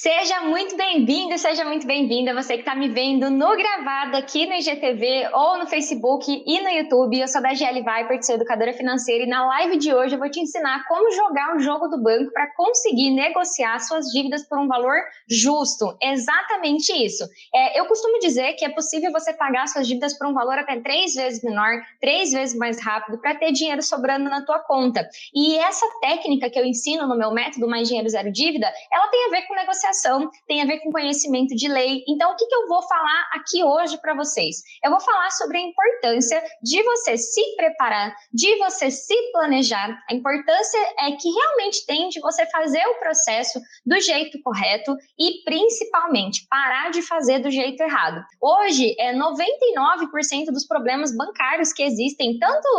Seja muito bem-vindo, seja muito bem-vinda, você que está me vendo no gravado aqui no IGTV ou no Facebook e no YouTube. Eu sou da GL Vipert, sou educadora financeira e na live de hoje eu vou te ensinar como jogar o jogo do banco para conseguir negociar suas dívidas por um valor justo. Exatamente isso. Eu costumo dizer que é possível você pagar suas dívidas por um valor até 3 vezes menor, 3 vezes mais rápido, para ter dinheiro sobrando na tua conta. E essa técnica que eu ensino no meu método Mais Dinheiro Zero Dívida, ela tem a ver com negociação, tem a ver com conhecimento de lei. Então, o que eu vou falar aqui hoje para vocês? Eu vou falar sobre a importância de você se preparar, de você se planejar. A importância é que realmente tem de você fazer o processo do jeito correto e, principalmente, parar de fazer do jeito errado. Hoje, 99% dos problemas bancários que existem, tanto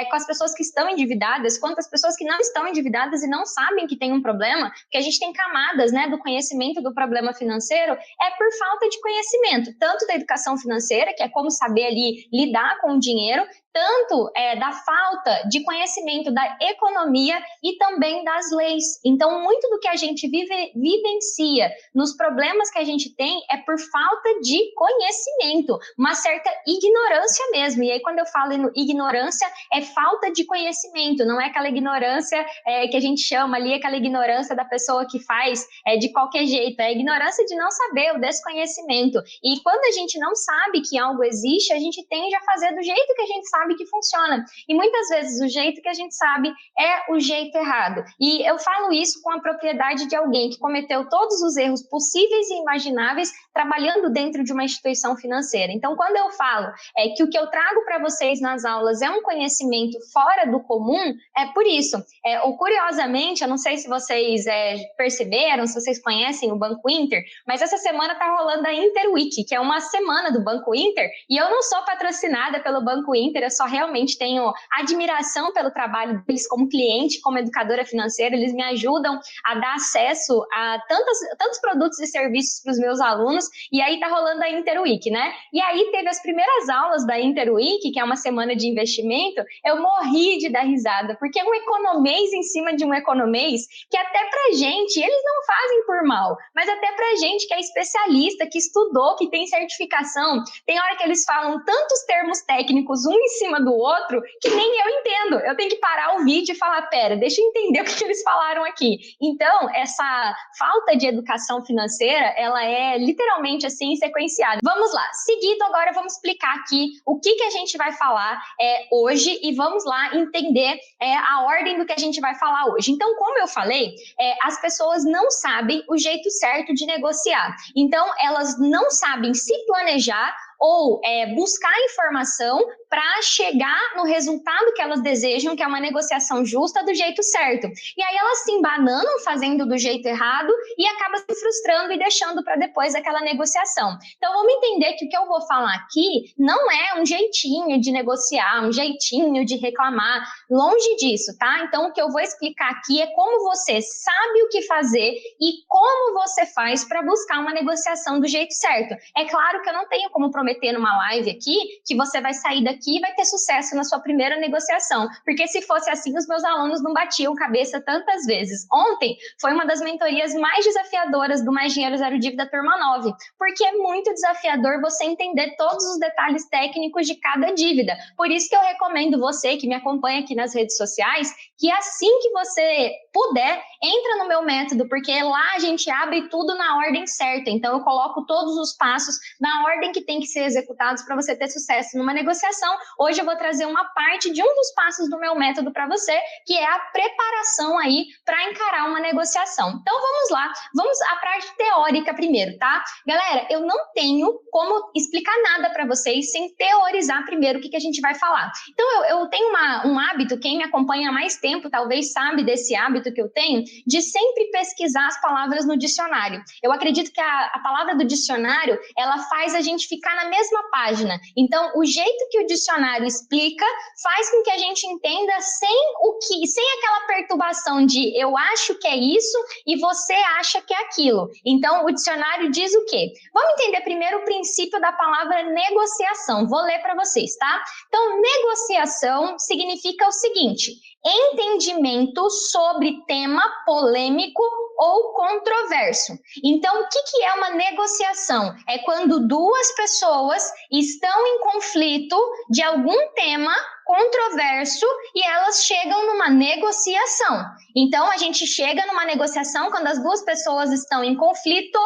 com as pessoas que estão endividadas, quanto as pessoas que não estão endividadas e não sabem que tem um problema, que a gente tem camadas, né, do conhecimento do problema financeiro, é por falta de conhecimento, tanto da educação financeira, que é como saber ali lidar com o dinheiro, tanto da falta de conhecimento da economia e também das leis. Então, muito do que a gente vivencia nos problemas que a gente tem é por falta de conhecimento, uma certa ignorância mesmo. E aí, quando eu falo em ignorância, é falta de conhecimento, não é aquela ignorância que a gente chama ali, aquela ignorância da pessoa que faz de qualquer jeito, é a ignorância de não saber, o desconhecimento. E quando a gente não sabe que algo existe, a gente tende a fazer do jeito que a gente sabe que funciona. E muitas vezes o jeito que a gente sabe é o jeito errado. E eu falo isso com a propriedade de alguém que cometeu todos os erros possíveis e imagináveis trabalhando dentro de uma instituição financeira. Então, quando eu falo que o que eu trago para vocês nas aulas é um conhecimento fora do comum, é por isso. Ou curiosamente, eu não sei se vocês perceberam, se vocês conhecem o Banco Inter, mas essa semana está rolando a Inter Week, que é uma semana do Banco Inter, e eu não sou patrocinada pelo Banco Inter, eu só realmente tenho admiração pelo trabalho deles como cliente, como educadora financeira. Eles me ajudam a dar acesso a tantos produtos e serviços para os meus alunos, e aí tá rolando a Inter Week, né? E aí teve as primeiras aulas da Inter Week, que é uma semana de investimento, eu morri de dar risada, porque é um economês em cima de um economês que até pra gente, eles não fazem por mal, mas até pra gente que é especialista, que estudou, que tem certificação, tem hora que eles falam tantos termos técnicos um em cima do outro, que nem eu entendo. Eu tenho que parar o vídeo e falar, pera, deixa eu entender o que eles falaram aqui. Então, essa falta de educação financeira, ela é literalmente assim, sequenciada. Vamos lá, seguido agora vamos explicar aqui o que a gente vai falar hoje e vamos lá entender a ordem do que a gente vai falar hoje. Então, como eu falei, as pessoas não sabem o jeito certo de negociar. Então, elas não sabem se planejar ou buscar informação para chegar no resultado que elas desejam, que é uma negociação justa do jeito certo. E aí elas se embananam fazendo do jeito errado e acabam se frustrando e deixando para depois aquela negociação. Então vamos entender que o que eu vou falar aqui não é um jeitinho de negociar, um jeitinho de reclamar, longe disso, tá? Então o que eu vou explicar aqui é como você sabe o que fazer e como você faz para buscar uma negociação do jeito certo. É claro que eu não tenho como prometer numa live aqui que você vai sair daqui e vai ter sucesso na sua primeira negociação, porque se fosse assim, os meus alunos não batiam cabeça tantas vezes. Ontem foi uma das mentorias mais desafiadoras do Mais Dinheiro Zero Dívida Turma 9, porque é muito desafiador você entender todos os detalhes técnicos de cada dívida. Por isso que eu recomendo você que me acompanha aqui nas redes sociais, que assim que você puder, entra no meu método, porque lá a gente abre tudo na ordem certa. Então eu coloco todos os passos na ordem que tem que ser executados para você ter sucesso numa negociação. Hoje eu vou trazer uma parte de um dos passos do meu método para você, que é a preparação aí para encarar uma negociação. Então vamos lá, vamos à parte teórica primeiro, tá? Galera, eu não tenho como explicar nada para vocês sem teorizar primeiro o que a gente vai falar. Então eu tenho um hábito, quem me acompanha há mais tempo talvez sabe desse hábito que eu tenho, de sempre pesquisar as palavras no dicionário. Eu acredito que a palavra do dicionário, ela faz a gente ficar na mesma página. Então, o jeito que o dicionário explica faz com que a gente entenda sem aquela perturbação de eu acho que é isso e você acha que é aquilo. Então, o dicionário diz o quê? Vamos entender primeiro o princípio da palavra negociação. Vou ler para vocês, tá? Então, negociação significa o seguinte: entendimento sobre tema polêmico ou controverso. Então, o que é uma negociação? É quando duas pessoas estão em conflito de algum tema controverso e elas chegam numa negociação. Então, a gente chega numa negociação quando as duas pessoas estão em conflito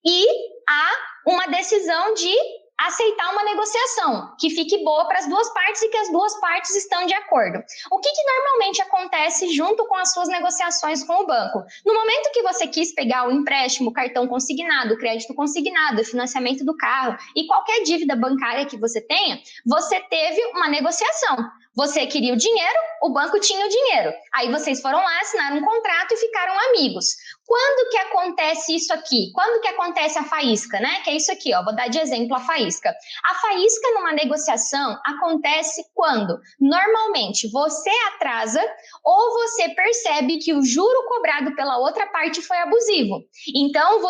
e há uma decisão de aceitar uma negociação que fique boa para as duas partes e que as duas partes estão de acordo. O que normalmente acontece junto com as suas negociações com o banco? No momento que você quis pegar o empréstimo, o cartão consignado, o crédito consignado, o financiamento do carro e qualquer dívida bancária que você tenha, você teve uma negociação. Você queria o dinheiro, o banco tinha o dinheiro. Aí vocês foram lá, assinaram um contrato e ficaram amigos. Quando que acontece isso aqui? Quando que acontece a faísca, né? Que é isso aqui, ó. Vou dar de exemplo a faísca. A faísca numa negociação acontece quando, normalmente, você atrasa ou você percebe que o juro cobrado pela outra parte foi abusivo. Então,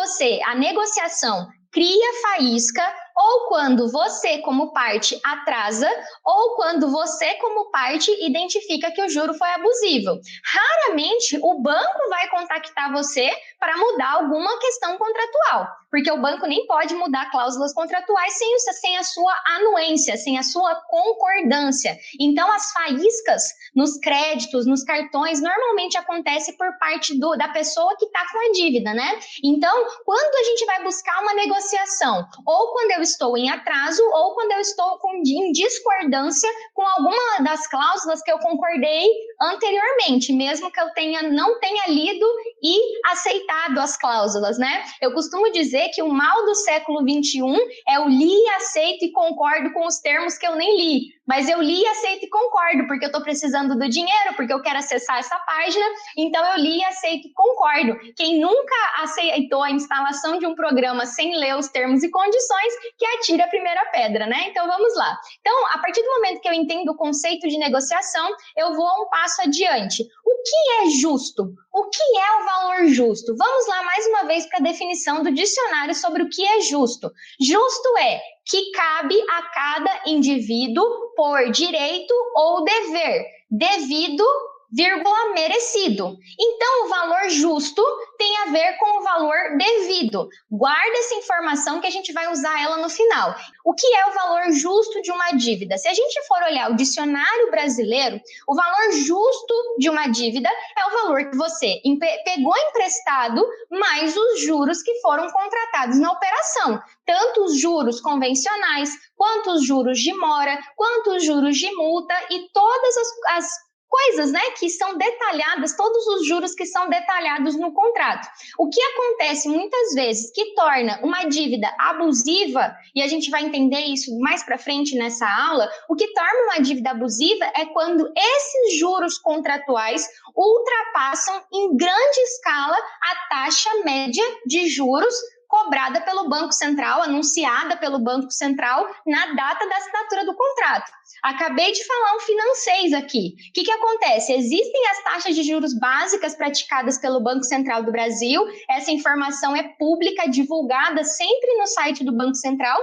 a negociação cria faísca ou quando você, como parte, atrasa, ou quando você, como parte, identifica que o juro foi abusivo. Raramente o banco vai contactar você para mudar alguma questão contratual, porque o banco nem pode mudar cláusulas contratuais sem a sua anuência, sem a sua concordância. Então, as faíscas nos créditos, nos cartões, normalmente acontece por parte da pessoa que está com a dívida, né? Então, quando a gente vai buscar uma negociação, ou quando eu estou em atraso, ou quando eu estou em discordância com alguma das cláusulas que eu concordei anteriormente, mesmo que eu não tenha lido e aceitado as cláusulas, né? Eu costumo dizer que o mal do século XXI é o li, aceito e concordo com os termos que eu nem li. Mas eu li, aceito e concordo, porque eu estou precisando do dinheiro, porque eu quero acessar essa página, então eu li, aceito e concordo. Quem nunca aceitou a instalação de um programa sem ler os termos e condições, que atira a primeira pedra, né? Então vamos lá. Então, a partir do momento que eu entendo o conceito de negociação, eu vou um passo adiante. O que é justo? O que é o valor justo? Vamos lá mais uma vez para a definição do dicionário sobre o que é justo. Justo é que cabe a cada indivíduo por direito ou dever, devido, vírgula, merecido. Então, o valor justo tem a ver com o valor devido. Guarda essa informação que a gente vai usar ela no final. O que é o valor justo de uma dívida? Se a gente for olhar o dicionário brasileiro, o valor justo de uma dívida é o valor que você pegou emprestado mais os juros que foram contratados na operação. Tanto os juros convencionais, quanto os juros de mora, quanto os juros de multa e todas as coisas, né, que são detalhadas, todos os juros que são detalhados no contrato. O que acontece muitas vezes que torna uma dívida abusiva, e a gente vai entender isso mais para frente nessa aula, o que torna uma dívida abusiva é quando esses juros contratuais ultrapassam em grande escala a taxa média de juros cobrada pelo Banco Central, anunciada pelo Banco Central na data da assinatura do contrato. Acabei de falar um financeiro aqui. O que acontece? Existem as taxas de juros básicas praticadas pelo Banco Central do Brasil. Essa informação é pública, divulgada sempre no site do Banco Central.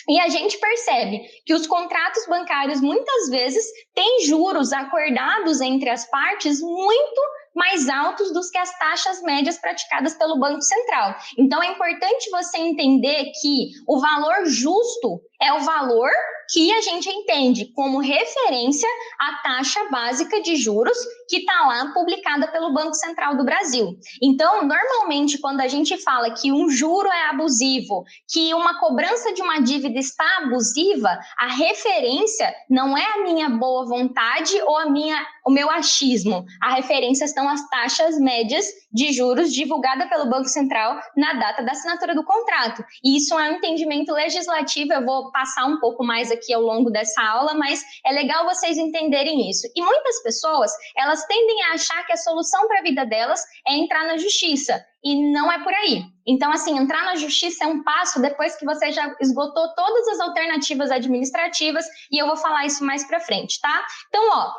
E a gente percebe que os contratos bancários muitas vezes têm juros acordados entre as partes muito mais altos do que as taxas médias praticadas pelo Banco Central. Então, é importante você entender que o valor justo é o valor que a gente entende como referência à taxa básica de juros que está lá publicada pelo Banco Central do Brasil. Então, normalmente, quando a gente fala que um juro é abusivo, que uma cobrança de uma dívida está abusiva, a referência não é a minha boa vontade ou o meu achismo. A referência são as taxas médias de juros divulgada pelo Banco Central na data da assinatura do contrato. E isso é um entendimento legislativo, eu vou passar um pouco mais aqui ao longo dessa aula, mas é legal vocês entenderem isso. E muitas pessoas, elas tendem a achar que a solução para a vida delas é entrar na justiça. E não é por aí. Então, assim, entrar na justiça é um passo depois que você já esgotou todas as alternativas administrativas, e eu vou falar isso mais para frente, tá? Então, ó,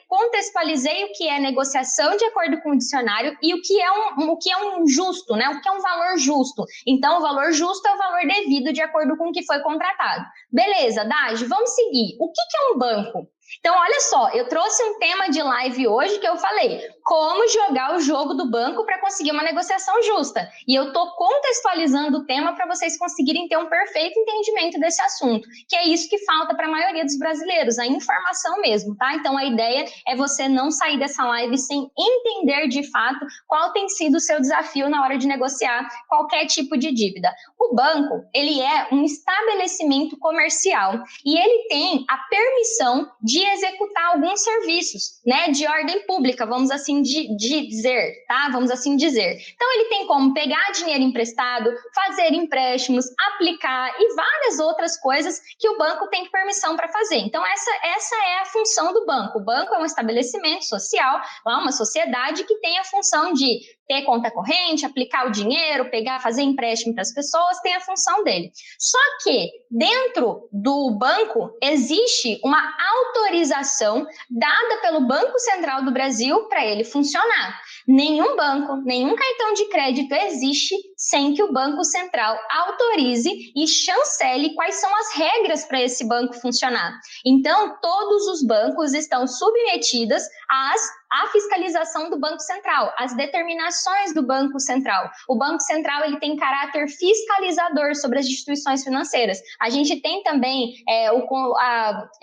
contextualizei o que é negociação de acordo com o dicionário e o que é um justo, né? O que é um valor justo. Então, o valor justo é o valor devido de acordo com o que foi contratado. Beleza, Dagi, vamos seguir. O que é um banco? Então, olha só, eu trouxe um tema de live hoje que eu falei, como jogar o jogo do banco para conseguir uma negociação justa. E eu estou contextualizando o tema para vocês conseguirem ter um perfeito entendimento desse assunto, que é isso que falta para a maioria dos brasileiros, a informação mesmo, tá? Então, a ideia é você não sair dessa live sem entender de fato qual tem sido o seu desafio na hora de negociar qualquer tipo de dívida. O banco, ele é um estabelecimento comercial e ele tem a permissão de executar alguns serviços, né, de ordem pública, vamos assim dizer, tá? Vamos assim dizer. Então, ele tem como pegar dinheiro emprestado, fazer empréstimos, aplicar e várias outras coisas que o banco tem permissão para fazer. Então, essa é a função do banco. O banco é um estabelecimento social, uma sociedade que tem a função de ter conta corrente, aplicar o dinheiro, fazer empréstimo para as pessoas, tem a função dele. Só que dentro do banco existe uma autorização dada pelo Banco Central do Brasil para ele funcionar. Nenhum banco, nenhum cartão de crédito existe sem que o Banco Central autorize e chancele quais são as regras para esse banco funcionar. Então, todos os bancos estão submetidos à fiscalização do Banco Central, às determinações do Banco Central. O Banco Central ele tem caráter fiscalizador sobre as instituições financeiras. A gente tem também, a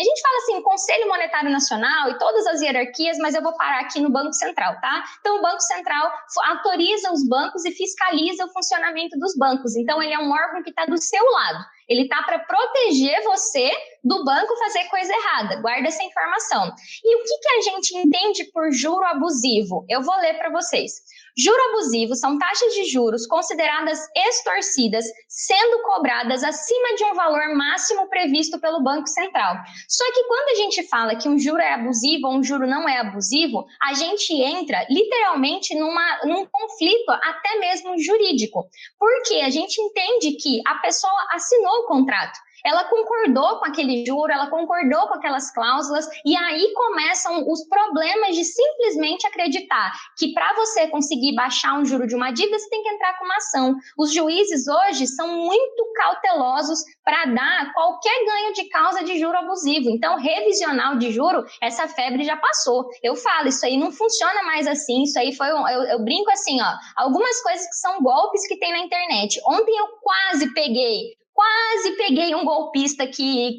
gente fala assim, Conselho Monetário Nacional e todas as hierarquias, mas eu vou parar aqui no Banco Central, tá? Então, o Banco Central autoriza os bancos e fiscaliza o funcionamento dos bancos. Então, ele é um órgão que está do seu lado. Ele está para proteger você do banco fazer coisa errada. Guarda essa informação. E o que a gente entende por juro abusivo? Eu vou ler para vocês. Juro abusivo são taxas de juros consideradas extorcidas, sendo cobradas acima de um valor máximo previsto pelo Banco Central. Só que quando a gente fala que um juro é abusivo ou um juro não é abusivo, a gente entra literalmente num conflito até mesmo jurídico. Porque a gente entende que a pessoa assinou o contrato. Ela concordou com aquele juro, ela concordou com aquelas cláusulas, e aí começam os problemas de simplesmente acreditar que para você conseguir baixar um juro de uma dívida, você tem que entrar com uma ação. Os juízes hoje são muito cautelosos para dar qualquer ganho de causa de juro abusivo. Então, revisional de juro, essa febre já passou. Eu falo, isso aí não funciona mais assim, isso aí foi, eu brinco assim, ó, algumas coisas que são golpes que tem na internet. Ontem eu quase peguei um golpista que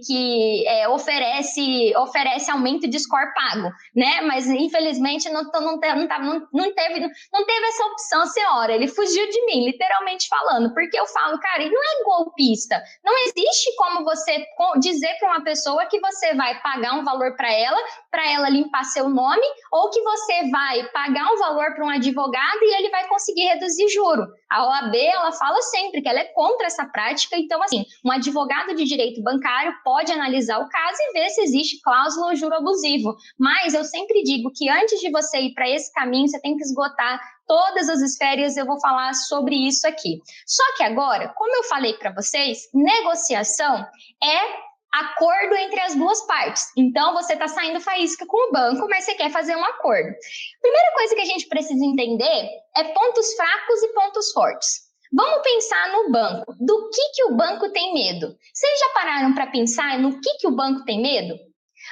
oferece aumento de score pago, né? Mas infelizmente não teve essa opção, senhora. Ele fugiu de mim, literalmente falando, porque eu falo, cara, ele não é golpista. Não existe como você dizer para uma pessoa que você vai pagar um valor para ela limpar seu nome, ou que você vai pagar um valor para um advogado e ele vai conseguir reduzir juro. A OAB, ela fala sempre que ela é contra essa prática. Então, assim, um advogado de direito bancário pode analisar o caso e ver se existe cláusula ou juro abusivo. Mas eu sempre digo que antes de você ir para esse caminho, você tem que esgotar todas as esferas. Eu vou falar sobre isso aqui. Só que agora, como eu falei para vocês, negociação é acordo entre as duas partes. Então, você está saindo faísca com o banco, mas você quer fazer um acordo. Primeira coisa que a gente precisa entender é pontos fracos e pontos fortes. Vamos pensar no banco. Do que o banco tem medo? Vocês já pararam para pensar no que o banco tem medo?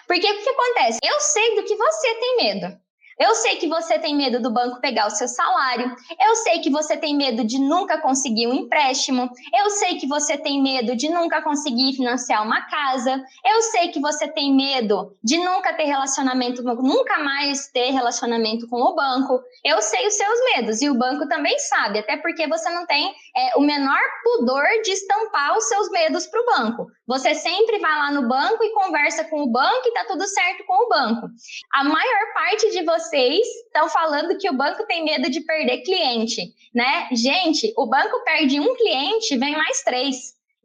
Porque o que acontece? Eu sei do que você tem medo. Eu sei que você tem medo do banco pegar o seu salário. Eu sei que você tem medo de nunca conseguir um empréstimo. Eu sei que você tem medo de nunca conseguir financiar uma casa. Eu sei que você tem medo de nunca mais ter relacionamento com o banco. Eu sei os seus medos e o banco também sabe, até porque você não tem o menor pudor de estampar os seus medos para o banco. Você sempre vai lá no banco e conversa com o banco e tá tudo certo com o banco. A maior parte de vocês estão falando que o banco tem medo de perder cliente, né? Gente, o banco perde um cliente, vem mais 3.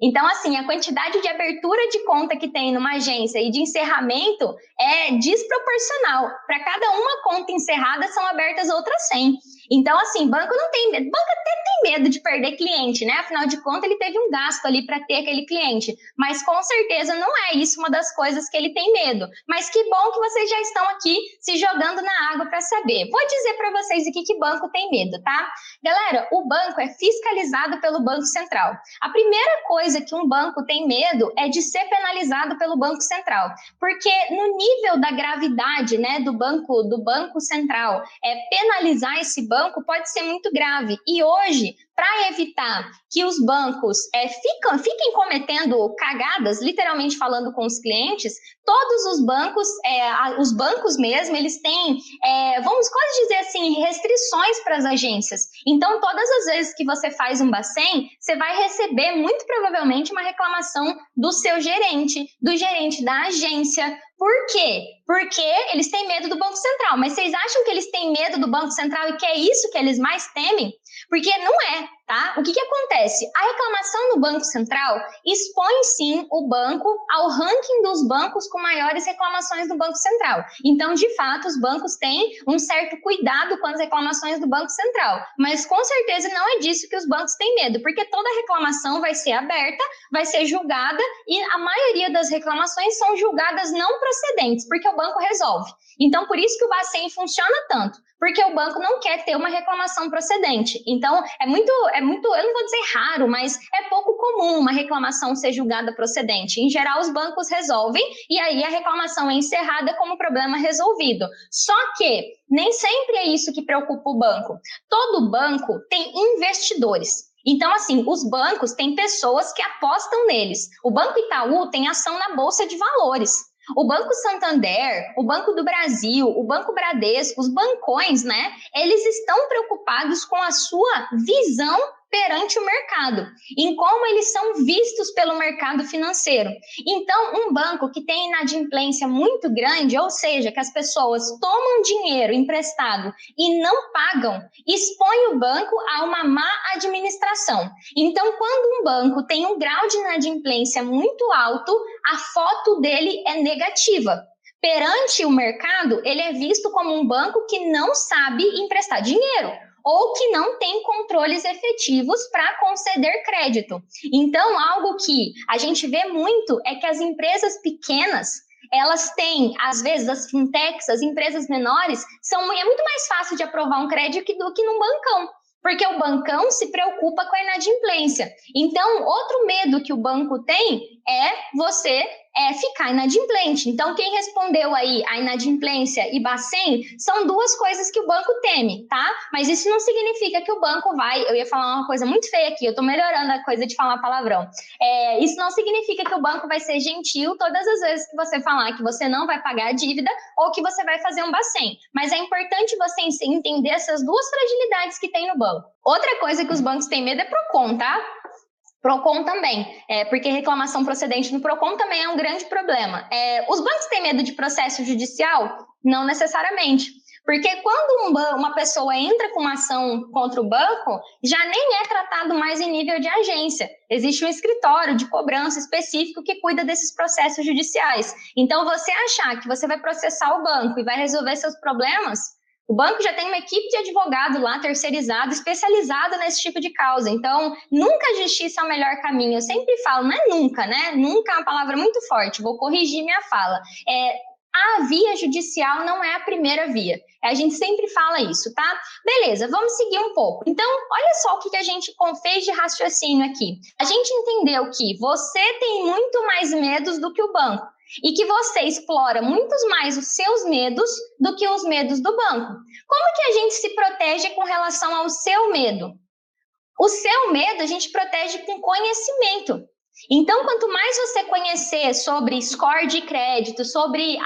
Então, assim, a quantidade de abertura de conta que tem numa agência e de encerramento é desproporcional. Para cada uma conta encerrada, são abertas outras 100. Então, assim, banco não tem medo. Banco até tem medo de perder cliente, né? Afinal de contas, ele teve um gasto ali para ter aquele cliente. Mas com certeza não é isso uma das coisas que ele tem medo. Mas que bom que vocês já estão aqui se jogando na água para saber. Vou dizer para vocês aqui que banco tem medo, tá? Galera, o banco é fiscalizado pelo Banco Central. A primeira coisa que um banco tem medo é de ser penalizado pelo Banco Central. Porque no nível da gravidade, né, do Banco Central, penalizar esse banco pode ser muito grave. E hoje, para evitar que os bancos fiquem cometendo cagadas, literalmente falando com os clientes, todos os bancos mesmo, eles têm, vamos quase dizer assim, restrições para as agências. Então, todas as vezes que você faz um Bacen, você vai receber, muito provavelmente, uma reclamação do seu gerente, do gerente da agência. Por quê? Porque eles têm medo do Banco Central. Mas vocês acham que eles têm medo do Banco Central e que é isso que eles mais temem? Porque não é, tá? O que acontece? A reclamação do Banco Central expõe, sim, o banco ao ranking dos bancos com maiores reclamações do Banco Central. Então, de fato, os bancos têm um certo cuidado com as reclamações do Banco Central. Mas, com certeza, não é disso que os bancos têm medo, porque toda reclamação vai ser aberta, vai ser julgada e a maioria das reclamações são julgadas não procedentes, porque o banco resolve. Então, por isso que o Bacen funciona tanto, porque o banco não quer ter uma reclamação procedente. Então, é muito, eu não vou dizer raro, mas é pouco comum uma reclamação ser julgada procedente. Em geral, os bancos resolvem e aí a reclamação é encerrada como problema resolvido. Só que nem sempre é isso que preocupa o banco. Todo banco tem investidores. Então, assim, os bancos têm pessoas que apostam neles. O Banco Itaú tem ação na Bolsa de Valores. O Banco Santander, o Banco do Brasil, o Banco Bradesco, os bancões, né? Eles estão preocupados com a sua visão perante o mercado, em como eles são vistos pelo mercado financeiro. Então, um banco que tem inadimplência muito grande, ou seja, que as pessoas tomam dinheiro emprestado e não pagam, expõe o banco a uma má administração. Então, quando um banco tem um grau de inadimplência muito alto, a foto dele é negativa. Perante o mercado, ele é visto como um banco que não sabe emprestar dinheiro ou que não tem controles efetivos para conceder crédito. Então, algo que a gente vê muito é que as empresas pequenas, elas têm, às vezes, as fintechs, as empresas menores, é muito mais fácil de aprovar um crédito do que num bancão, porque o bancão se preocupa com a inadimplência. Então, outro medo que o banco tem é você ficar inadimplente. Então, quem respondeu aí a inadimplência e Bacen são duas coisas que o banco teme, tá? Mas isso não significa que o banco vai... Eu ia falar uma coisa muito feia aqui, eu tô melhorando a coisa de falar palavrão. Isso não significa que o banco vai ser gentil todas as vezes que você falar que você não vai pagar a dívida ou que você vai fazer um Bacen. Mas é importante você entender essas duas fragilidades que tem no banco. Outra coisa que os bancos têm medo é Procon, tá? Procon também, porque reclamação procedente no Procon também é um grande problema. Os bancos têm medo de processo judicial? Não necessariamente, porque quando uma pessoa entra com uma ação contra o banco, já nem é tratado mais em nível de agência. Existe um escritório de cobrança específico que cuida desses processos judiciais. Então, você achar que você vai processar o banco e vai resolver seus problemas, o banco já tem uma equipe de advogado lá, terceirizado, especializado nesse tipo de causa. Então, nunca a justiça é o melhor caminho. Eu sempre falo, não é nunca, né? Nunca é uma palavra muito forte, vou corrigir minha fala. A via judicial não é a primeira via. A gente sempre fala isso, tá? Beleza, vamos seguir um pouco. Então, olha só o que a gente fez de raciocínio aqui. A gente entendeu que você tem muito mais medos do que o banco e que você explora muitos mais os seus medos do que os medos do banco. Como que a gente se protege com relação ao seu medo? O seu medo a gente protege com conhecimento. Então, quanto mais você conhecer sobre score de crédito, sobre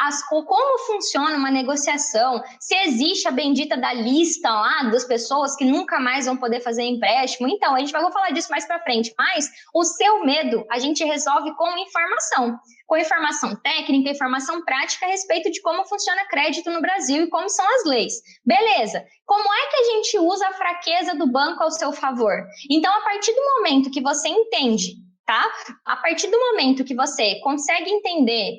como funciona uma negociação, se existe a bendita da lista lá das pessoas que nunca mais vão poder fazer empréstimo, então, vou falar disso mais para frente, mas o seu medo a gente resolve com informação técnica, informação prática a respeito de como funciona crédito no Brasil e como são as leis. Beleza, como é que a gente usa a fraqueza do banco ao seu favor? Então, a partir do momento que você entende, tá? A partir do momento que você consegue entender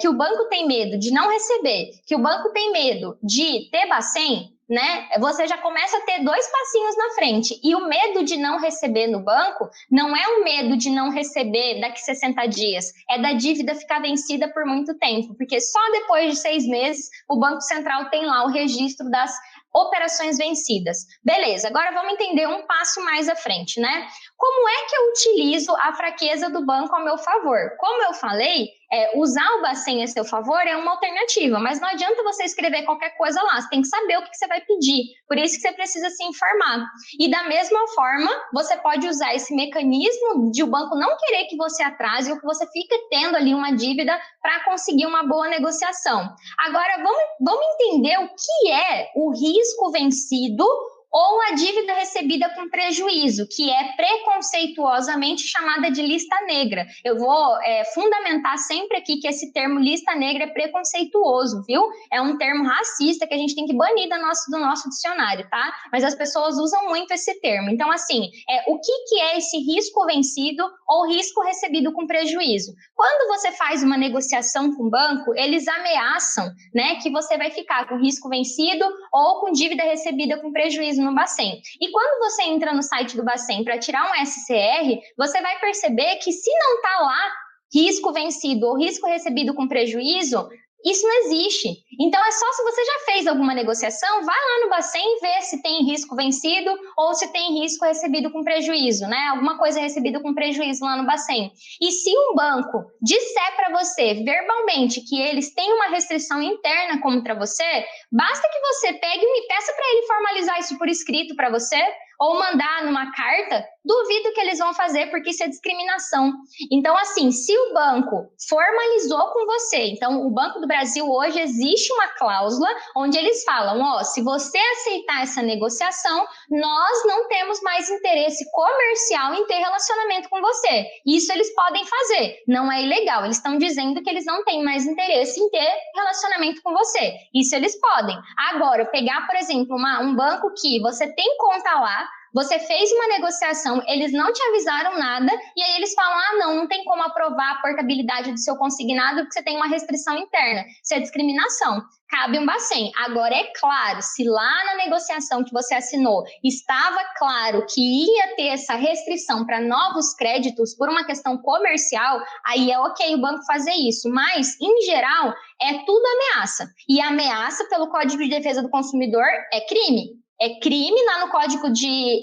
que o banco tem medo de não receber, que o banco tem medo de ter Bacen, né? Você já começa a ter 2 passinhos na frente. E o medo de não receber no banco não é o medo de não receber daqui 60 dias, é da dívida ficar vencida por muito tempo, porque só depois de 6 meses o Banco Central tem lá o registro das operações vencidas. Beleza, agora vamos entender um passo mais à frente, né? Como é que eu utilizo a fraqueza do banco ao meu favor? Como eu falei, usar o Bacen a seu favor é uma alternativa, mas não adianta você escrever qualquer coisa lá, você tem que saber o que você vai pedir, por isso que você precisa se informar. E da mesma forma, você pode usar esse mecanismo de o banco não querer que você atrase ou que você fique tendo ali uma dívida para conseguir uma boa negociação. Agora, vamos entender o que é o risco vencido ou a dívida recebida com prejuízo, que é preconceituosamente chamada de lista negra. Eu vou fundamentar sempre aqui que esse termo lista negra é preconceituoso, viu? É um termo racista que a gente tem que banir do nosso dicionário, tá? Mas as pessoas usam muito esse termo. Então, assim, o que é esse risco vencido ou risco recebido com prejuízo? Quando você faz uma negociação com o banco, eles ameaçam, né, que você vai ficar com risco vencido ou com dívida recebida com prejuízo no Bacen. E quando você entra no site do Bacen para tirar um SCR, você vai perceber que se não está lá risco vencido ou risco recebido com prejuízo, isso não existe. Então, é só se você já fez alguma negociação, vai lá no Bacen e vê se tem risco vencido ou se tem risco recebido com prejuízo, né? Alguma coisa recebida com prejuízo lá no Bacen. E se um banco disser para você verbalmente que eles têm uma restrição interna contra você, basta que você pegue e peça para ele formalizar isso por escrito para você, ou mandar numa carta, duvido que eles vão fazer, porque isso é discriminação. Então, assim, se o banco formalizou com você, então o Banco do Brasil hoje existe uma cláusula onde eles falam, se você aceitar essa negociação, nós não temos mais interesse comercial em ter relacionamento com você. Isso eles podem fazer, não é ilegal. Eles estão dizendo que eles não têm mais interesse em ter relacionamento com você. Isso eles podem. Agora, pegar, por exemplo, um banco que você tem conta lá, você fez uma negociação, eles não te avisaram nada, e aí eles falam, não tem como aprovar a portabilidade do seu consignado porque você tem uma restrição interna. Isso é discriminação. Cabe um Bacen. Agora, é claro, se lá na negociação que você assinou estava claro que ia ter essa restrição para novos créditos por uma questão comercial, aí é ok o banco fazer isso. Mas, em geral, é tudo ameaça. E ameaça pelo Código de Defesa do Consumidor é crime. É crime lá no Código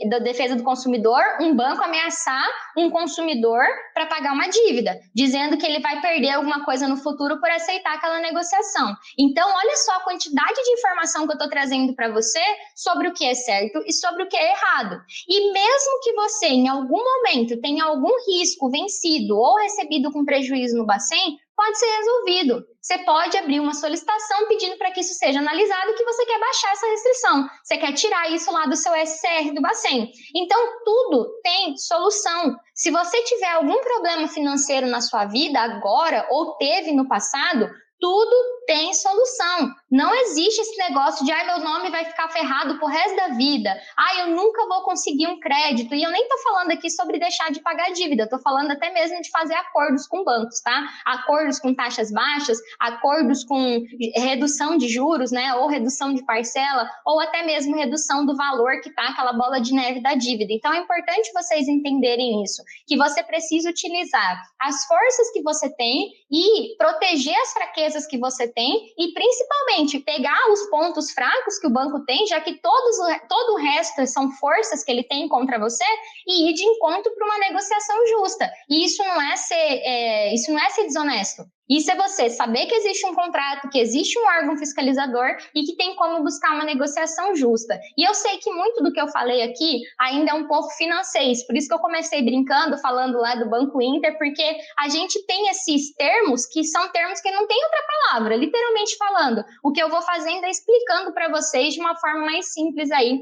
da Defesa do Consumidor um banco ameaçar um consumidor para pagar uma dívida, dizendo que ele vai perder alguma coisa no futuro por aceitar aquela negociação. Então, olha só a quantidade de informação que eu estou trazendo para você sobre o que é certo e sobre o que é errado. E mesmo que você, em algum momento, tenha algum risco vencido ou recebido com prejuízo no Bacen, pode ser resolvido. Você pode abrir uma solicitação pedindo para que isso seja analisado e que você quer baixar essa restrição. Você quer tirar isso lá do seu SCR do Bacen. Então, tudo tem solução. Se você tiver algum problema financeiro na sua vida agora ou teve no passado, tudo tem solução. Não existe esse negócio de, meu nome vai ficar ferrado pro resto da vida. Eu nunca vou conseguir um crédito. E eu nem tô falando aqui sobre deixar de pagar dívida. Eu tô falando até mesmo de fazer acordos com bancos, tá? Acordos com taxas baixas, acordos com redução de juros, né? Ou redução de parcela, ou até mesmo redução do valor que tá aquela bola de neve da dívida. Então, é importante vocês entenderem isso, que você precisa utilizar as forças que você tem e proteger as fraquezas que você tem e, principalmente, pegar os pontos fracos que o banco tem, já que todo o resto são forças que ele tem contra você, e ir de encontro para uma negociação justa. E isso não é ser desonesto. Isso é você saber que existe um contrato, que existe um órgão fiscalizador e que tem como buscar uma negociação justa. E eu sei que muito do que eu falei aqui ainda é um pouco financeiro, por isso que eu comecei brincando, falando lá do Banco Inter, porque a gente tem esses termos que são termos que não tem outra palavra, literalmente falando. O que eu vou fazendo é explicando para vocês de uma forma mais simples aí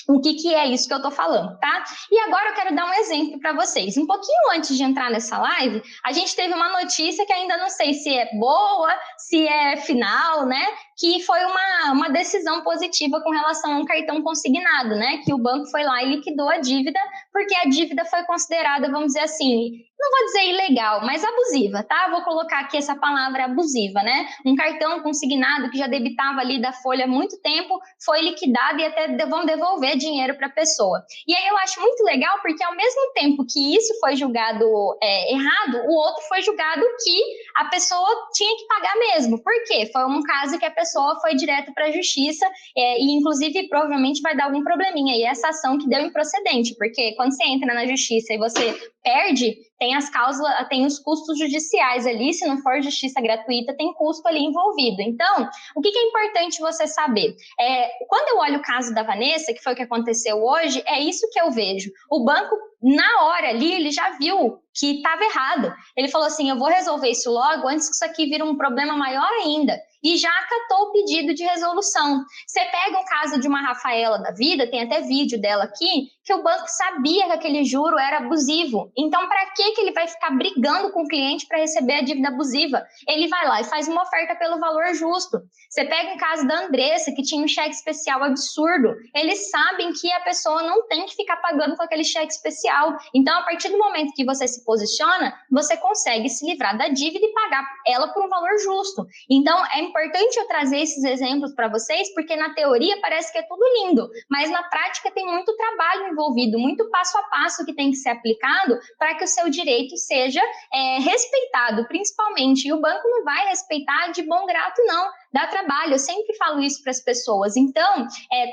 o que é isso que eu tô falando, tá? E agora eu quero dar um exemplo para vocês. Um pouquinho antes de entrar nessa live, a gente teve uma notícia que ainda não sei se é boa, se é final, né? Que foi uma decisão positiva com relação a um cartão consignado, né? Que o banco foi lá e liquidou a dívida, porque a dívida foi considerada, vamos dizer assim, não vou dizer ilegal, mas abusiva, tá? Vou colocar aqui essa palavra abusiva, né? Um cartão consignado que já debitava ali da folha há muito tempo, foi liquidado e até vão devolver dinheiro para a pessoa. E aí eu acho muito legal porque ao mesmo tempo que isso foi julgado errado, o outro foi julgado que a pessoa tinha que pagar mesmo. Por quê? Foi um caso que a pessoa foi direto para a justiça e inclusive provavelmente vai dar algum probleminha aí essa ação que deu improcedente, porque quando você entra na justiça e você perde, tem as causas, tem os custos judiciais ali, se não for justiça gratuita, tem custo ali envolvido. Então, o que é importante você saber? Quando eu olho o caso da Vanessa, que foi o que aconteceu hoje, é isso que eu vejo. O banco, na hora ali, ele já viu que estava errado. Ele falou assim, eu vou resolver isso logo, antes que isso aqui vire um problema maior ainda. E já acatou o pedido de resolução. Você pega o caso de uma Rafaela da vida, tem até vídeo dela aqui, que o banco sabia que aquele juro era abusivo. Então, para que ele vai ficar brigando com o cliente para receber a dívida abusiva? Ele vai lá e faz uma oferta pelo valor justo. Você pega o caso da Andressa, que tinha um cheque especial absurdo. Eles sabem que a pessoa não tem que ficar pagando com aquele cheque especial. Então, a partir do momento que você se posiciona, você consegue se livrar da dívida e pagar ela por um valor justo. Então, é importante eu trazer esses exemplos para vocês, porque na teoria parece que é tudo lindo, mas na prática tem muito trabalho envolvido, muito passo a passo que tem que ser aplicado para que o seu direito seja respeitado, principalmente. E o banco não vai respeitar de bom grado, não. Dá trabalho, eu sempre falo isso para as pessoas. Então,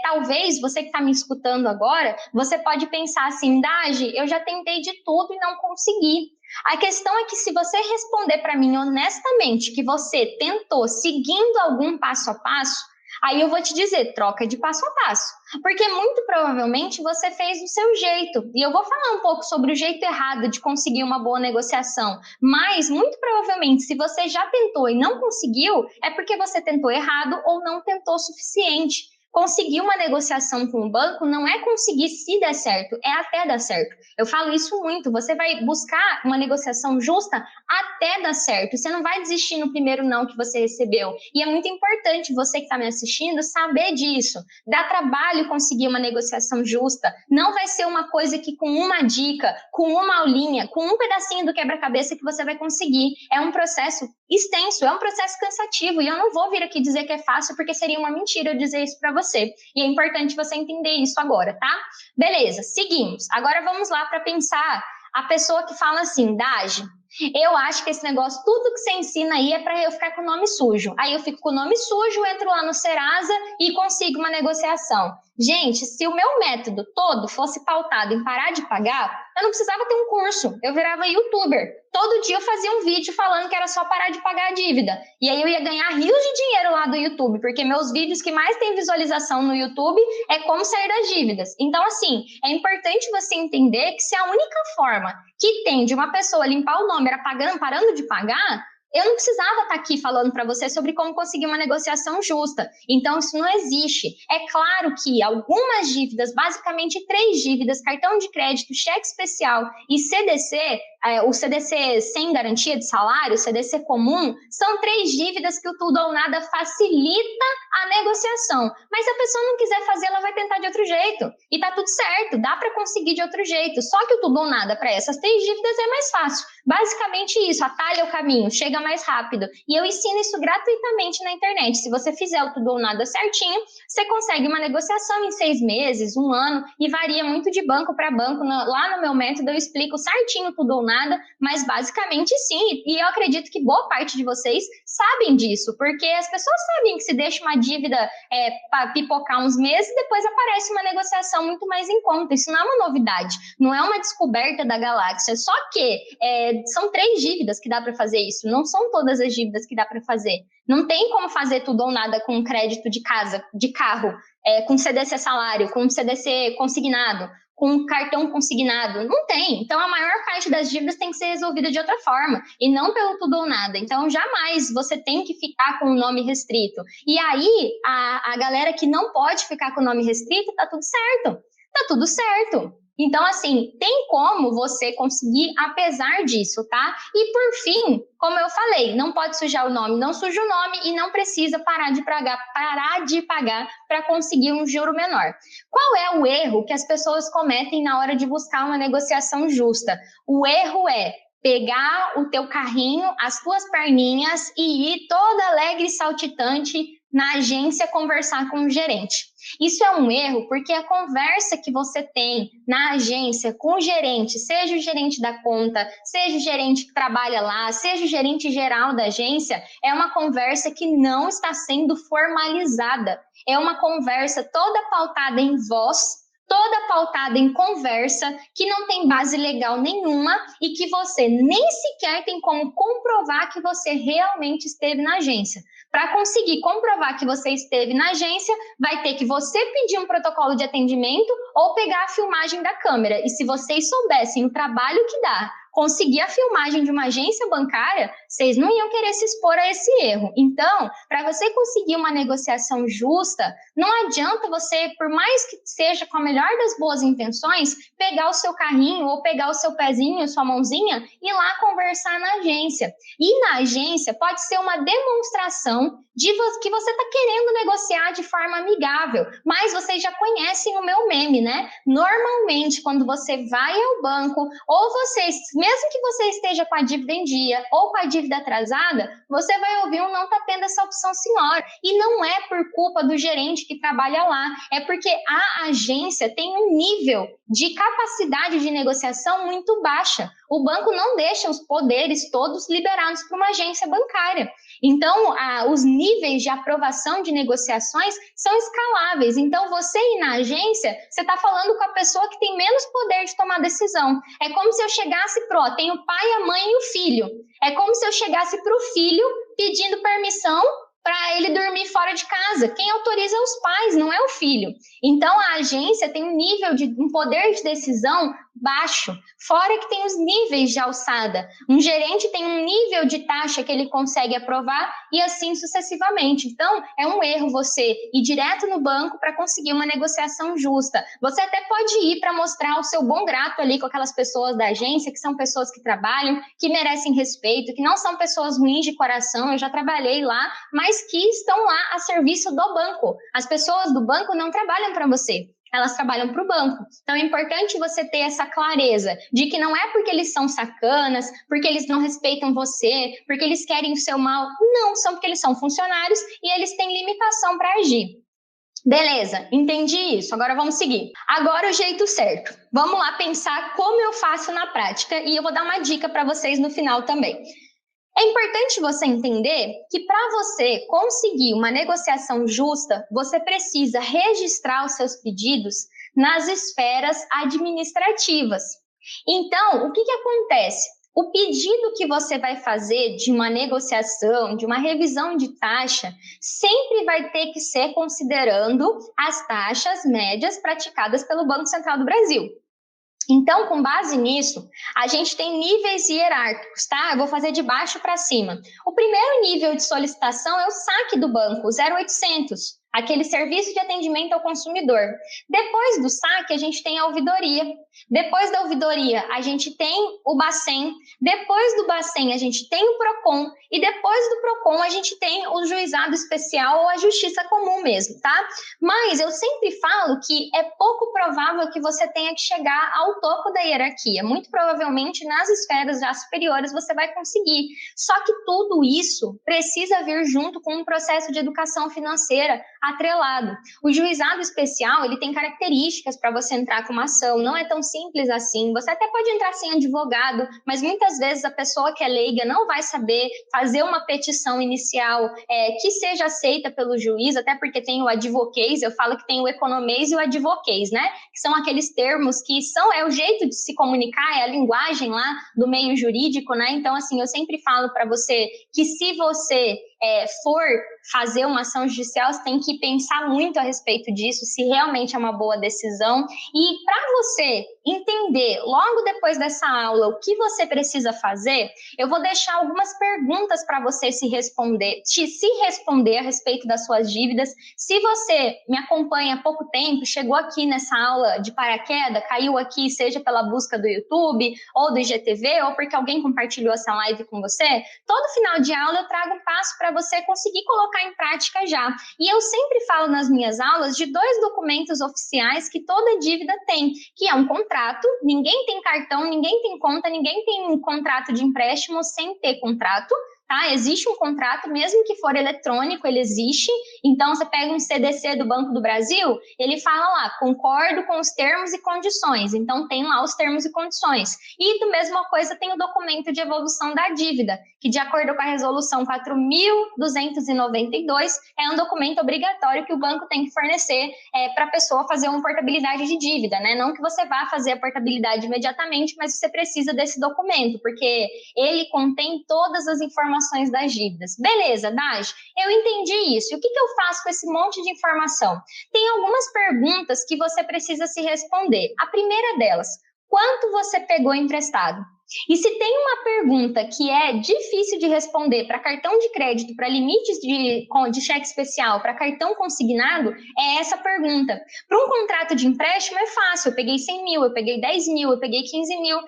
talvez você que está me escutando agora, você pode pensar assim, Dagi, eu já tentei de tudo e não consegui. A questão é que se você responder para mim honestamente que você tentou seguindo algum passo a passo, aí eu vou te dizer, troca de passo a passo. Porque muito provavelmente você fez do seu jeito. E eu vou falar um pouco sobre o jeito errado de conseguir uma boa negociação. Mas, muito provavelmente, se você já tentou e não conseguiu, é porque você tentou errado ou não tentou o suficiente. Conseguir uma negociação com o banco não é conseguir se der certo, é até dar certo. Eu falo isso muito, você vai buscar uma negociação justa até dar certo. Você não vai desistir no primeiro não que você recebeu. E é muito importante você que está me assistindo saber disso. Dá trabalho conseguir uma negociação justa. Não vai ser uma coisa que com uma dica, com uma aulinha, com um pedacinho do quebra-cabeça que você vai conseguir. É um processo extenso, é um processo cansativo. E eu não vou vir aqui dizer que é fácil, porque seria uma mentira eu dizer isso para você. E é importante você entender isso agora, tá? Beleza, seguimos. Agora vamos lá para pensar a pessoa que fala assim, Dagi, eu acho que esse negócio, tudo que você ensina aí é para eu ficar com o nome sujo. Aí eu fico com o nome sujo, entro lá no Serasa e consigo uma negociação. Gente, se o meu método todo fosse pautado em parar de pagar, eu não precisava ter um curso, eu virava youtuber. Todo dia eu fazia um vídeo falando que era só parar de pagar a dívida. E aí eu ia ganhar rios de dinheiro lá do YouTube, porque meus vídeos que mais têm visualização no YouTube é como sair das dívidas. Então, assim, é importante você entender que se a única forma que tem de uma pessoa limpar o nome era parando de pagar, eu não precisava estar aqui falando para você sobre como conseguir uma negociação justa. Então, isso não existe. É claro que algumas dívidas, basicamente 3 dívidas, cartão de crédito, cheque especial e CDC, o CDC sem garantia de salário, o CDC comum, são 3 dívidas que o tudo ou nada facilita a negociação. Mas se a pessoa não quiser fazer, ela vai tentar de outro jeito. E tá tudo certo, dá para conseguir de outro jeito. Só que o tudo ou nada para essas 3 dívidas é mais fácil. Basicamente isso, atalha o caminho, chega mais rápido. E eu ensino isso gratuitamente na internet. Se você fizer o tudo ou nada certinho, você consegue uma negociação em 6 meses, 1 ano, e varia muito de banco para banco. Lá no meu método eu explico certinho tudo ou nada, mas basicamente sim. E eu acredito que boa parte de vocês sabem disso, porque as pessoas sabem que se deixa uma dívida para pipocar uns meses, depois aparece uma negociação muito mais em conta. Isso não é uma novidade, não é uma descoberta da galáxia. Só que são 3 dívidas que dá para fazer isso, não são todas as dívidas que dá para fazer. Não tem como fazer tudo ou nada com crédito de casa, de carro, com CDC salário, com CDC consignado, com cartão consignado. Não tem. Então, a maior parte das dívidas tem que ser resolvida de outra forma, e não pelo tudo ou nada. Então, jamais você tem que ficar com o nome restrito. E aí, a galera que não pode ficar com o nome restrito, tá tudo certo. Tá tudo certo. Então, assim, tem como você conseguir apesar disso, tá? E por fim, como eu falei, não pode sujar o nome, não suja o nome e não precisa parar de pagar para conseguir um juro menor. Qual é o erro que as pessoas cometem na hora de buscar uma negociação justa? O erro é pegar o teu carrinho, as tuas perninhas e ir toda alegre e saltitante na agência conversar com o gerente. Isso é um erro porque a conversa que você tem na agência com o gerente, seja o gerente da conta, seja o gerente que trabalha lá, seja o gerente geral da agência, é uma conversa que não está sendo formalizada. É uma conversa toda pautada em voz, toda pautada em conversa, que não tem base legal nenhuma e que você nem sequer tem como comprovar que você realmente esteve na agência. Para conseguir comprovar que você esteve na agência, vai ter que você pedir um protocolo de atendimento ou pegar a filmagem da câmera. E se vocês soubessem o trabalho que dá conseguir a filmagem de uma agência bancária, vocês não iam querer se expor a esse erro. Então, para você conseguir uma negociação justa, não adianta você, por mais que seja com a melhor das boas intenções, pegar o seu carrinho ou pegar o seu pezinho, sua mãozinha e ir lá conversar na agência. E na agência pode ser uma demonstração de que você está querendo negociar de forma amigável, mas vocês já conhecem o meu meme, né? Normalmente, quando você vai ao banco, ou vocês, mesmo que você esteja com a dívida em dia ou com a dívida atrasada, você vai ouvir um não está tendo essa opção, senhora. E não é por culpa do gerente que trabalha lá, é porque a agência tem um nível de capacidade de negociação muito baixa. O banco não deixa os poderes todos liberados para uma agência bancária. Então, os níveis de aprovação de negociações são escaláveis. Então, você ir na agência, você está falando com a pessoa que tem menos poder de tomar decisão. É como se eu chegasse tem o pai, a mãe e o filho. É como se eu chegasse para o filho pedindo permissão para ele dormir fora de casa. Quem autoriza é os pais, não é o filho. Então, a agência tem um poder de decisão baixo, fora que tem os níveis de alçada. Um gerente tem um nível de taxa que ele consegue aprovar e assim sucessivamente. Então, é um erro você ir direto no banco para conseguir uma negociação justa. Você até pode ir para mostrar o seu bom grato ali com aquelas pessoas da agência, que são pessoas que trabalham, que merecem respeito, que não são pessoas ruins de coração, eu já trabalhei lá, mas que estão lá a serviço do banco. As pessoas do banco não trabalham para você, elas trabalham para o banco. Então é importante você ter essa clareza de que não é porque eles são sacanas, porque eles não respeitam você, porque eles querem o seu mal. Não, são porque eles são funcionários e eles têm limitação para agir. Beleza, entendi isso. Agora vamos seguir. Agora o jeito certo. Vamos lá pensar como eu faço na prática e eu vou dar uma dica para vocês no final também. É importante você entender que para você conseguir uma negociação justa, você precisa registrar os seus pedidos nas esferas administrativas. Então, o que acontece? O pedido que você vai fazer de uma negociação, de uma revisão de taxa, sempre vai ter que ser considerando as taxas médias praticadas pelo Banco Central do Brasil. Então, com base nisso, a gente tem níveis hierárquicos, tá? Eu vou fazer de baixo para cima. O primeiro nível de solicitação é o saque do banco, o 0800, aquele serviço de atendimento ao consumidor. Depois do saque, a gente tem a ouvidoria. Depois da ouvidoria, a gente tem o Bacen. Depois do Bacen, a gente tem o Procon. E depois do Procon, a gente tem o juizado especial ou a justiça comum mesmo, tá? Mas eu sempre falo que é pouco provável que você tenha que chegar ao topo da hierarquia. Muito provavelmente, nas esferas já superiores, você vai conseguir. Só que tudo isso precisa vir junto com um processo de educação financeira atrelado. O juizado especial, ele tem características para você entrar com uma ação, não é tão simples assim. Você até pode entrar sem advogado, mas muitas vezes a pessoa que é leiga não vai saber fazer uma petição inicial que seja aceita pelo juiz, até porque tem o advoquês, eu falo que tem o economês e o advoquês, né? Que são aqueles termos que é o jeito de se comunicar, é a linguagem lá do meio jurídico, né? Então, assim, eu sempre falo para você que se você for fazer uma ação judicial, você tem que pensar muito a respeito disso, se realmente é uma boa decisão. E para você entender, logo depois dessa aula, o que você precisa fazer, eu vou deixar algumas perguntas para você se responder a respeito das suas dívidas. Se você me acompanha há pouco tempo, chegou aqui nessa aula de paraquedas, caiu aqui, seja pela busca do YouTube ou do IGTV, ou porque alguém compartilhou essa live com você, todo final de aula eu trago um passo para você conseguir colocar em prática já. E eu sempre falo nas minhas aulas de 2 documentos oficiais que toda dívida tem, que é um contrato contrato, ninguém tem cartão, ninguém tem conta, ninguém tem um contrato de empréstimo sem ter contrato. Tá? Existe um contrato, mesmo que for eletrônico, ele existe. Então, você pega um CDC do Banco do Brasil, ele fala lá, concordo com os termos e condições. Então, tem lá os termos e condições. E, da mesma coisa, tem o documento de evolução da dívida, que, de acordo com a resolução 4.292, é um documento obrigatório que o banco tem que fornecer para a pessoa fazer uma portabilidade de dívida, né? Não que você vá fazer a portabilidade imediatamente, mas você precisa desse documento, porque ele contém todas as informações das dívidas. Beleza, Daj, eu entendi isso. E o que eu faço com esse monte de informação? Tem algumas perguntas que você precisa se responder. A primeira delas, quanto você pegou emprestado? E se tem uma pergunta que é difícil de responder para cartão de crédito, para limites de cheque especial, para cartão consignado, é essa pergunta. Para um contrato de empréstimo é fácil, eu peguei 100 mil, eu peguei 10 mil, eu peguei 15 mil.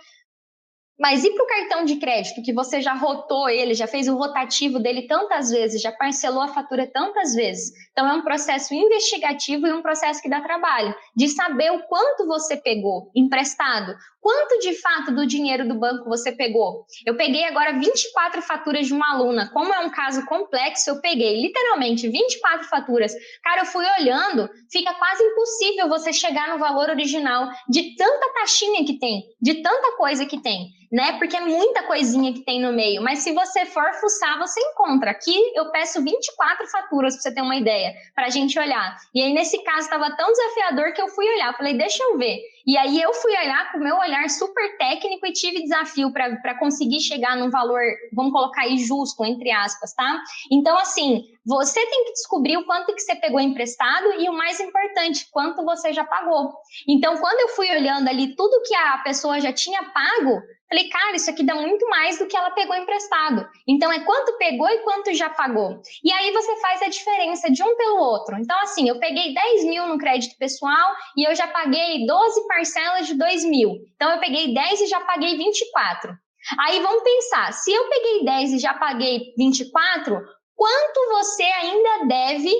Mas e para o cartão de crédito, que você já rotou ele, já fez o rotativo dele tantas vezes, já parcelou a fatura tantas vezes? Então, é um processo investigativo e um processo que dá trabalho, de saber o quanto você pegou emprestado, quanto de fato do dinheiro do banco você pegou. Eu peguei agora 24 faturas de uma aluna. Como é um caso complexo, eu peguei literalmente 24 faturas. Cara, eu fui olhando, fica quase impossível você chegar no valor original de tanta taxinha que tem, de tanta coisa que tem, né? Porque é muita coisinha que tem no meio. Mas se você for fuçar, você encontra. Aqui eu peço 24 faturas, para você ter uma ideia, para a gente olhar. E aí, nesse caso, estava tão desafiador que eu fui olhar. Falei, deixa eu ver. E aí eu fui olhar com o meu olhar super técnico e tive desafio para conseguir chegar num valor, vamos colocar aí, justo, entre aspas, tá? Então, assim, você tem que descobrir o quanto que você pegou emprestado e o mais importante, quanto você já pagou. Então, quando eu fui olhando ali tudo que a pessoa já tinha pago, falei, cara, isso aqui dá muito mais do que ela pegou emprestado. Então, é quanto pegou e quanto já pagou. E aí você faz a diferença de um pelo outro. Então, assim, eu peguei 10 mil no crédito pessoal e eu já paguei 12 parcelas de 2 mil. Então, eu peguei 10 e já paguei 24. Aí, vamos pensar, se eu peguei 10 e já paguei 24, quanto você ainda deve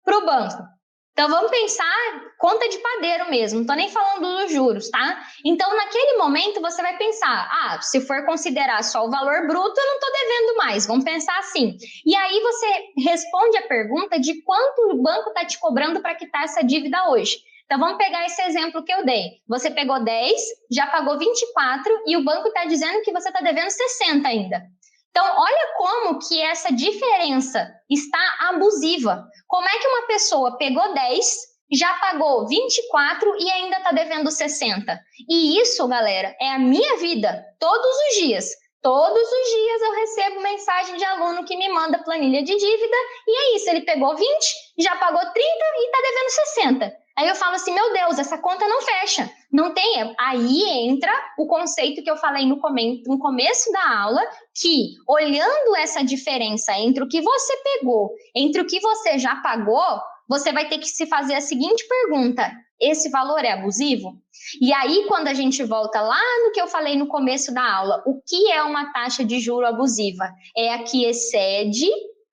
para o banco? Então, vamos pensar conta de padeiro mesmo, não estou nem falando dos juros, tá? Então, naquele momento, você vai pensar, se for considerar só o valor bruto, eu não estou devendo mais, vamos pensar assim. E aí, você responde a pergunta de quanto o banco está te cobrando para quitar essa dívida hoje. Então, vamos pegar esse exemplo que eu dei. Você pegou 10, já pagou 24 e o banco está dizendo que você está devendo 60 ainda. Então, olha como que essa diferença está abusiva. Como é que uma pessoa pegou 10, já pagou 24 e ainda está devendo 60? E isso, galera, é a minha vida, todos os dias. Todos os dias eu recebo mensagem de aluno que me manda planilha de dívida e é isso, ele pegou 20, já pagou 30 e está devendo 60. Aí eu falo assim, meu Deus, essa conta não fecha, não tem. Aí entra o conceito que eu falei no começo da aula, que olhando essa diferença entre o que você pegou, entre o que você já pagou, você vai ter que se fazer a seguinte pergunta, esse valor é abusivo? E aí, quando a gente volta lá no que eu falei no começo da aula, o que é uma taxa de juro abusiva? É a que excede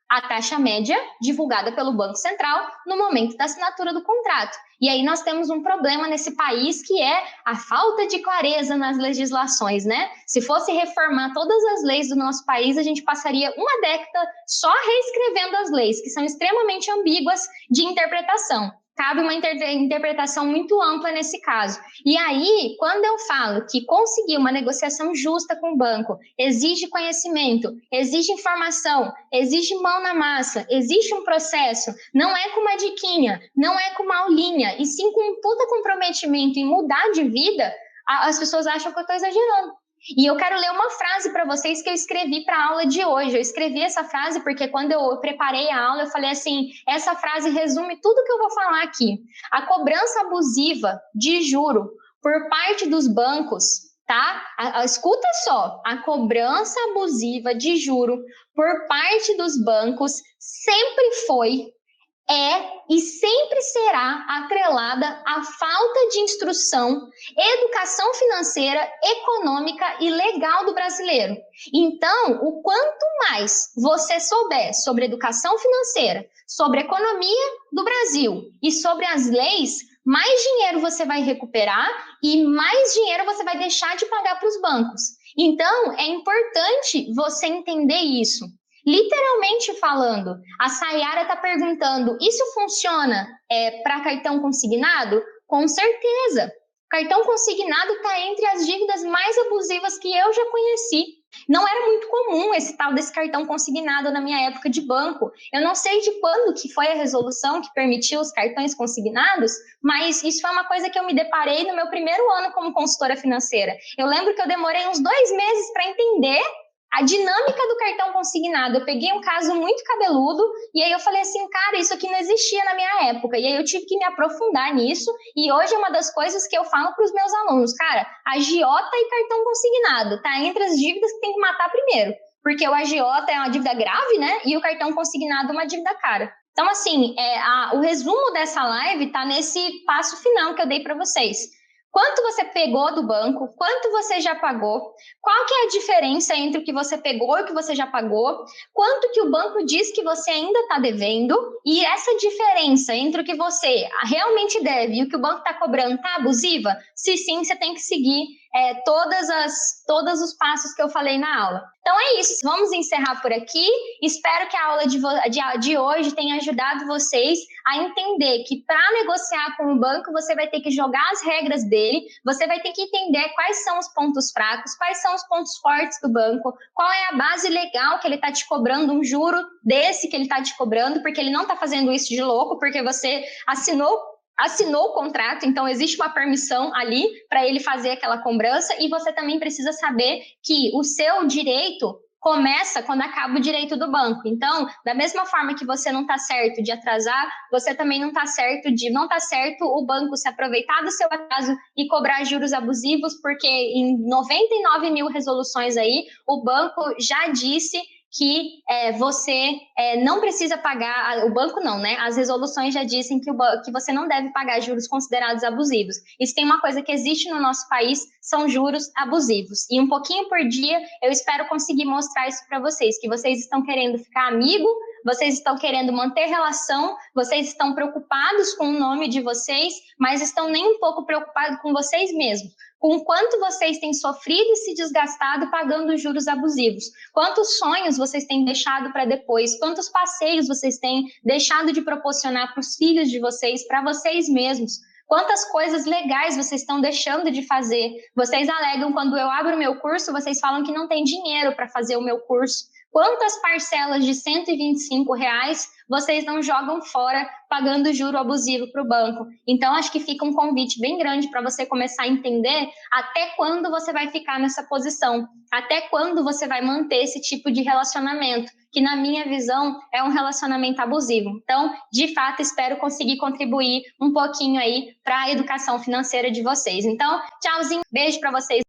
a taxa média divulgada pelo Banco Central no momento da assinatura do contrato. E aí nós temos um problema nesse país que é a falta de clareza nas legislações, né? Se fosse reformar todas as leis do nosso país, a gente passaria uma década só reescrevendo as leis, que são extremamente ambíguas de interpretação. Cabe uma interpretação muito ampla nesse caso. E aí, quando eu falo que conseguir uma negociação justa com o banco exige conhecimento, exige informação, exige mão na massa, existe um processo, não é com uma diquinha, não é com uma aulinha, e sim com um puta comprometimento em mudar de vida, as pessoas acham que eu estou exagerando. E eu quero ler uma frase para vocês que eu escrevi para a aula de hoje. Eu escrevi essa frase porque quando eu preparei a aula, eu falei assim, essa frase resume tudo que eu vou falar aqui. A cobrança abusiva de juro por parte dos bancos, tá? Escuta só, a cobrança abusiva de juro por parte dos bancos sempre foi, e sempre será atrelada à falta de instrução, educação financeira, econômica e legal do brasileiro. Então, o quanto mais você souber sobre educação financeira, sobre a economia do Brasil e sobre as leis, mais dinheiro você vai recuperar e mais dinheiro você vai deixar de pagar para os bancos. Então, é importante você entender isso. Literalmente falando, a Sayara está perguntando, isso funciona para cartão consignado? Com certeza. Cartão consignado está entre as dívidas mais abusivas que eu já conheci. Não era muito comum esse tal desse cartão consignado na minha época de banco. Eu não sei de quando que foi a resolução que permitiu os cartões consignados, mas isso foi uma coisa que eu me deparei no meu primeiro ano como consultora financeira. Eu lembro que eu demorei uns 2 meses para entender a dinâmica do cartão consignado. Eu peguei um caso muito cabeludo e aí eu falei assim, cara, isso aqui não existia na minha época. E aí eu tive que me aprofundar nisso e hoje é uma das coisas que eu falo para os meus alunos, cara, agiota e cartão consignado, tá entre as dívidas que tem que matar primeiro. Porque o agiota é uma dívida grave, né? E o cartão consignado é uma dívida cara. Então, assim, o resumo dessa live tá nesse passo final que eu dei para vocês. Quanto você pegou do banco? Quanto você já pagou? Qual que é a diferença entre o que você pegou e o que você já pagou? Quanto que o banco diz que você ainda está devendo? E essa diferença entre o que você realmente deve e o que o banco está cobrando está abusiva? Se sim, você tem que seguir todos os passos que eu falei na aula. Então é isso, vamos encerrar por aqui. Espero que a aula de hoje tenha ajudado vocês a entender que para negociar com o banco, você vai ter que jogar as regras dele, você vai ter que entender quais são os pontos fracos, quais são os pontos fortes do banco, qual é a base legal que ele está te cobrando, um juro desse que ele está te cobrando, porque ele não está fazendo isso de louco, porque você assinou o contrato, então existe uma permissão ali para ele fazer aquela cobrança e você também precisa saber que o seu direito começa quando acaba o direito do banco. Então, da mesma forma que você não está certo de atrasar, você também não está certo o banco se aproveitar do seu atraso e cobrar juros abusivos, porque em 99 mil resoluções aí, o banco já disse que você não precisa pagar, o banco não, né? As resoluções já dizem que você não deve pagar juros considerados abusivos. E se tem uma coisa que existe no nosso país, são juros abusivos. E um pouquinho por dia, eu espero conseguir mostrar isso para vocês, que vocês estão querendo ficar amigo, vocês estão querendo manter relação, vocês estão preocupados com o nome de vocês, mas estão nem um pouco preocupados com vocês mesmos. Com quanto vocês têm sofrido e se desgastado pagando juros abusivos. Quantos sonhos vocês têm deixado para depois, quantos passeios vocês têm deixado de proporcionar para os filhos de vocês, para vocês mesmos. Quantas coisas legais vocês estão deixando de fazer. Vocês alegam, quando eu abro o meu curso, vocês falam que não tem dinheiro para fazer o meu curso. Quantas parcelas de R$ 125 vocês não jogam fora pagando juro abusivo para o banco? Então, acho que fica um convite bem grande para você começar a entender até quando você vai ficar nessa posição, até quando você vai manter esse tipo de relacionamento, que na minha visão é um relacionamento abusivo. Então, de fato, espero conseguir contribuir um pouquinho aí para a educação financeira de vocês. Então, tchauzinho, beijo para vocês.